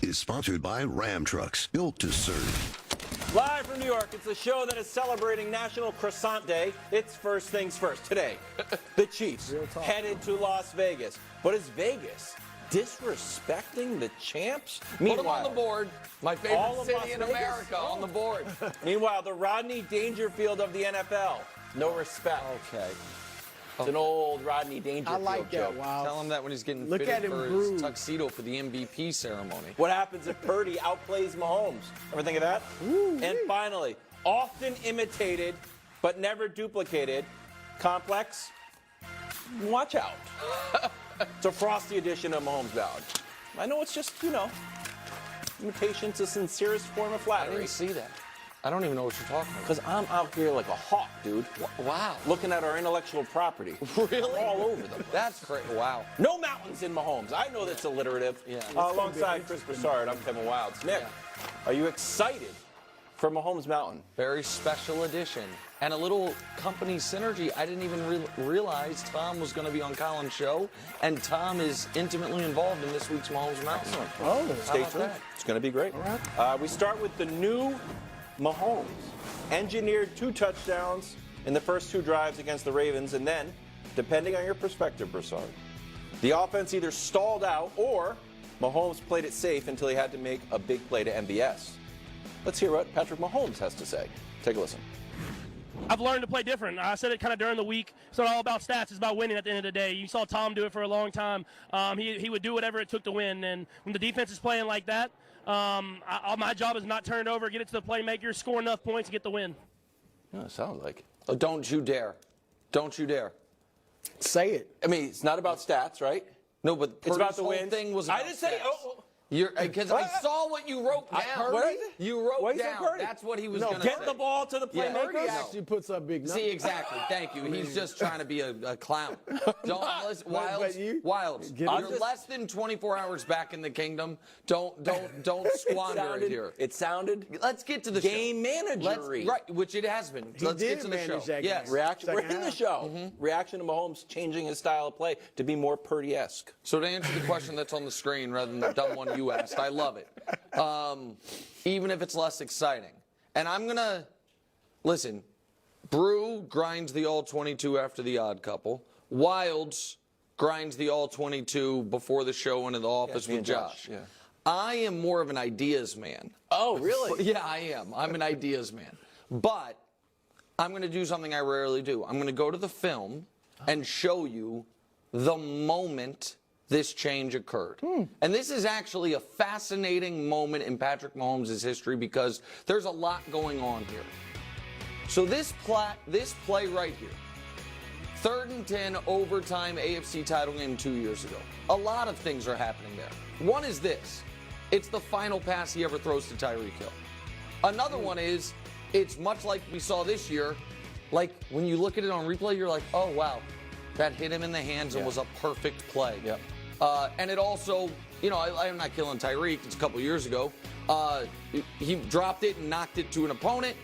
is sponsored by Ram Trucks, built to serve. Live from New York, it's a show that is celebrating National Croissant Day. It's First Things First. Today, the Chiefs headed to Las Vegas. But is Vegas disrespecting the champs? Put them on the board. My favorite city in America on the board. Meanwhile, the Rodney Dangerfield of the NFL. No respect. Okay. It's an old Rodney Dangerfield I like that, joke. Wow. Tell him that when he's getting Look fitted at him for brew. his tuxedo for the MVP ceremony. What happens if Purdy outplays Mahomes? Ever think of that? Ooh, and finally, often imitated but never duplicated, complex, watch out. It's a frosty edition of Mahomes Ballad. I know it's just, imitation's the sincerest form of I flattery. didn't see that. I don't even know what you're talking about. Because I'm out here like a hawk, dude. Wow. Looking at our intellectual property. Really? All over them. That's great. Wow. No mountains in Mahomes. I know that's alliterative. Yeah. Alongside Chris Broussard, I'm Kevin Wilds. Nick, are you excited for Mahomes Mountain? Very special edition. And a little company synergy. I didn't even realize Tom was going to be on Colin's show. And Tom is intimately involved in this week's Mahomes Mountain. Oh, Stay tuned. It's going to be great. All right. We start with the new Mahomes. Engineered 2 touchdowns in the first 2 drives against the Ravens, and then, depending on your perspective, Broussard, the offense either stalled out or Mahomes played it safe until he had to make a big play to MBS. Let's hear what Patrick Mahomes has to say. Take a listen. I've learned to play different. I said it kind of during the week. It's not all about stats. It's about winning at the end of the day. You saw Tom do it for a long time. He would do whatever it took to win. And when the defense is playing like that, my job is not turn it over, get it to the playmaker, score enough points, and get the win. Yeah, it sounds like. Oh, don't you dare. Don't you dare. Say it. I mean, it's not about stats, right? No, but It's about Purdy's the whole wins. thing was I about didn't say. stats. Because I saw what you wrote down. what is it? You wrote What is it, down. Purdy? That's what he was No, going to say. Get the ball to the Yeah. playmaker. Purdy actually puts up big numbers. See, exactly. Thank you. He's just trying to be a clown. Don't listen, Wilds. Get You're it. less than 24 hours back in the kingdom. Don't squander it here. It sounded. Let's get to the game show. managery. Right, which it has been. Let's did get to the show. manage that Yes. game. Reaction. We're Second in the half. show. Reaction to Mahomes changing his style of play to be more Purdy-esque. So to answer the question that's on the screen rather than the dumb one you asked, I love it. Even if it's less exciting. And I'm going to, listen, Brew grinds the all-22 after the odd couple. Wilds grinds the all-22 before the show and in the office me with and Josh. Yeah. I am more of an ideas man. Oh, really? Yeah, I am. I'm an ideas man. But I'm going to do something I rarely do. I'm going to go to the film and show you the moment this change occurred. And this is actually a fascinating moment in Patrick Mahomes' history because there's a lot going on here. So this play right here, 3rd and 10 overtime AFC title game 2 years ago. A lot of things are happening there. One is this. It's the final pass he ever throws to Tyreek Hill. Another one is, it's much like we saw this year, like when you look at it on replay, you're like, oh wow, that hit him in the hands and was a perfect play. Yep. And it also, I'm not killing Tyreek. It's a couple years ago. He dropped it and knocked it to an opponent.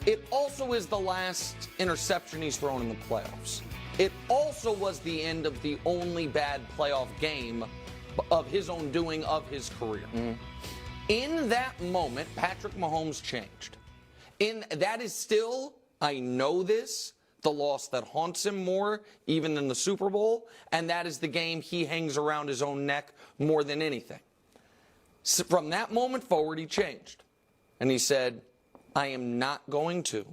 It also is the last interception he's thrown in the playoffs. It also was the end of the only bad playoff game of his own doing of his career. In that moment, Patrick Mahomes changed. That is still, I know this, the loss that haunts him more even than the Super Bowl, and that is the game he hangs around his own neck more than anything. So from that moment forward, he changed. And he said, I am not going to,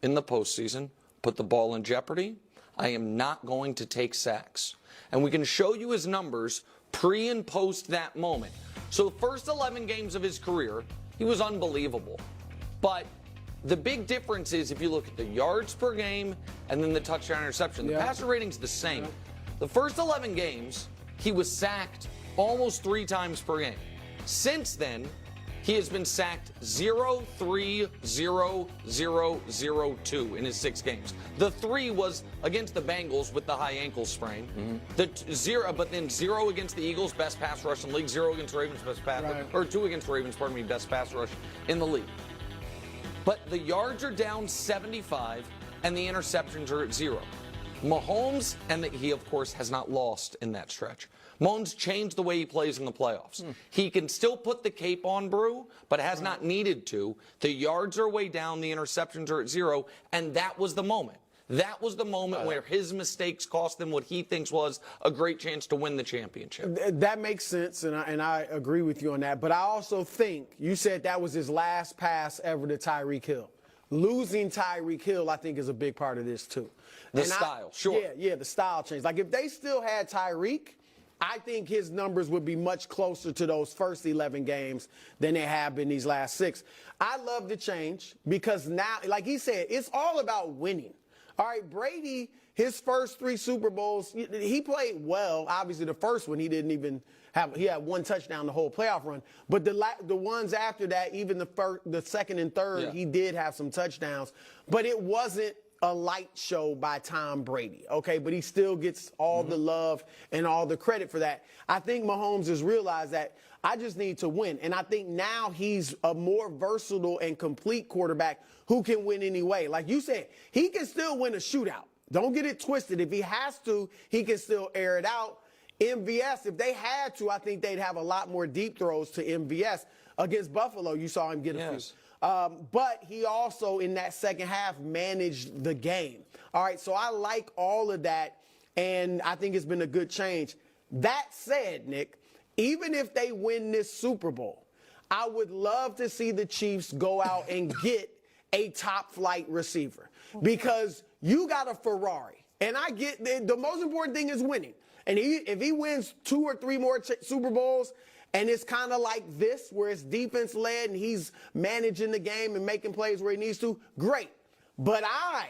in the postseason, put the ball in jeopardy. I am not going to take sacks. And we can show you his numbers pre and post that moment. So the first 11 games of his career, he was unbelievable. But the big difference is if you look at the yards per game and then the touchdown interception. The passer rating's the same. The first 11 games, he was sacked almost 3 times per game. Since then, he has been sacked 0, 3, 0, 0, 0, 2 in his 6 games. The 3 was against the Bengals with the high ankle sprain. The 0, but then 0 against the Eagles, best pass rush in the league. 0 against the Ravens, best pass, or 2 against the Ravens, best pass rush in the league. But the yards are down 75, and the interceptions are at 0. Mahomes, he of course has not lost in that stretch. Mahomes changed the way he plays in the playoffs. He can still put the cape on, Brew, but has not needed to. The yards are way down, the interceptions are at 0, and that was the moment. That was the moment where his mistakes cost him what he thinks was a great chance to win the championship. That makes sense, and I agree with you on that. But I also think you said that was his last pass ever to Tyreek Hill. Losing Tyreek Hill, I think, is a big part of this, too. The style, sure. Yeah, the style change. Like, if they still had Tyreek, I think his numbers would be much closer to those first 11 games than they have been these last 6. I love the change because now, like he said, it's all about winning. All right, Brady, his first 3 Super Bowls, he played well. Obviously, the first one, he didn't even have, he had 1 touchdown the whole playoff run. But the ones after that, even the second and third, he did have some touchdowns. But it wasn't a light show by Tom Brady, okay? But he still gets all the love and all the credit for that. I think Mahomes has realized that I just need to win. And I think now he's a more versatile and complete quarterback who can win anyway. Like you said, he can still win a shootout. Don't get it twisted. If he has to, he can still air it out. MVS, if they had to, I think they'd have a lot more deep throws to MVS. Against Buffalo, you saw him get a few. But he also, in that second half, managed the game. All right, so I like all of that, and I think it's been a good change. That said, Nick, even if they win this Super Bowl, I would love to see the Chiefs go out and get a top-flight receiver because you got a Ferrari. And I get the most important thing is winning. And if he wins 2 or 3 more Super Bowls, and it's kind of like this, where it's defense-led and he's managing the game and making plays where he needs to, great. But I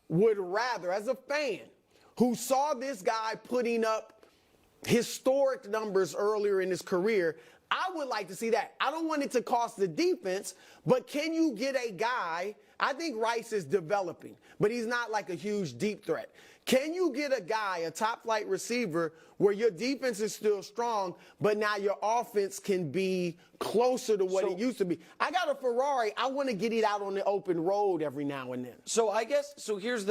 would rather, as a fan who saw this guy putting up historic numbers earlier in his career, I would like to see that. I don't want it to cost the defense, but can you get a guy? I think Rice is developing, but he's not like a huge deep threat. Can you get a guy, a top-flight receiver, where your defense is still strong, but now your offense can be closer to what it used to be? I got a Ferrari. I want to get it out on the open road every now and then. So I guess, here's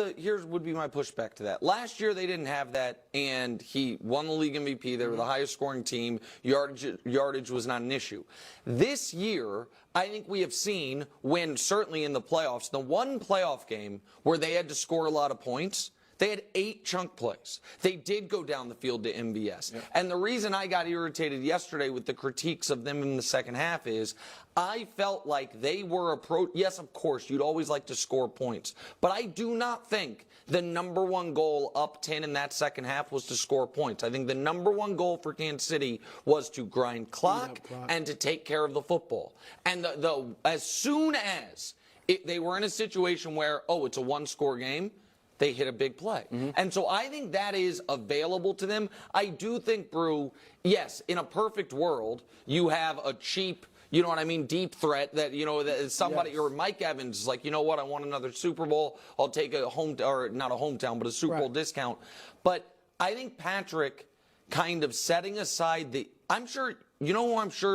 would be my pushback to that. Last year they didn't have that, and he won the league MVP. They were the highest scoring team. Yardage was not an issue. This year, I think we have seen when, certainly in the playoffs, the one playoff game where they had to score a lot of points, they had 8 chunk plays. They did go down the field to MVS. And the reason I got irritated yesterday with the critiques of them in the second half is I felt like they were yes, of course, you'd always like to score points. But I do not think the #1 goal up 10 in that second half was to score points. I think the #1 goal for Kansas City was to grind clock and to take care of the football. And as soon as they were in a situation where, it's a 1-score game, they hit a big play. And so I think that is available to them. I do think, Brew, yes, in a perfect world, you have a cheap, you know what I mean, deep threat that, that somebody, or Mike Evans is like, you know what, I want another Super Bowl. I'll take a not a hometown, but a Super Bowl discount. But I think Patrick kind of setting aside I'm sure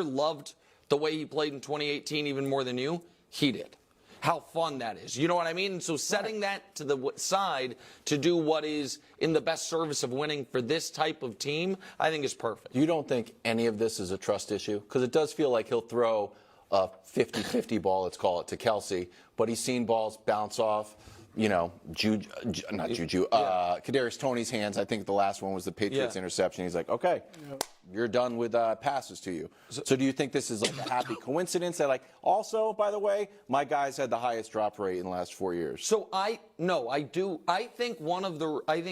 loved the way he played in 2018 even more than you. He did. How fun that is. You know what I mean? And so setting that to the side to do what is in the best service of winning for this type of team, I think is perfect. You don't think any of this is a trust issue? Because it does feel like he'll throw a 50-50 ball, let's call it, to Kelsey, but he's seen balls bounce off, Kadarius Toney's hands. I think the last one was the Patriots interception. He's like, okay, you're done with passes to you. So do you think this is like a happy coincidence that, also, by the way, my guys had the highest drop rate in the last 4 years? So I do. I think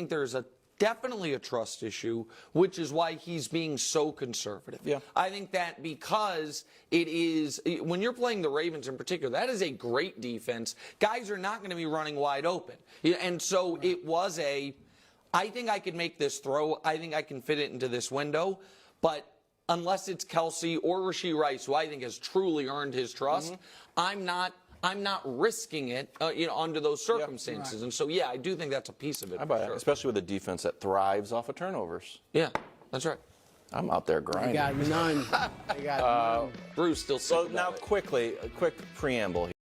there's definitely a trust issue, which is why he's being so conservative. I think that because it is, when you're playing the Ravens in particular, that is a great defense. Guys are not going to be running wide open. And so it was I think I could make this throw. I think I can fit it into this window. But unless it's Kelsey or Rashee Rice, who I think has truly earned his trust, I'm not risking it, under those circumstances. And so, I do think that's a piece of it. How about that? Especially with a defense that thrives off of turnovers. Yeah, that's right. I'm out there grinding. They got none. Bruce still. So now, quickly, a quick preamble here.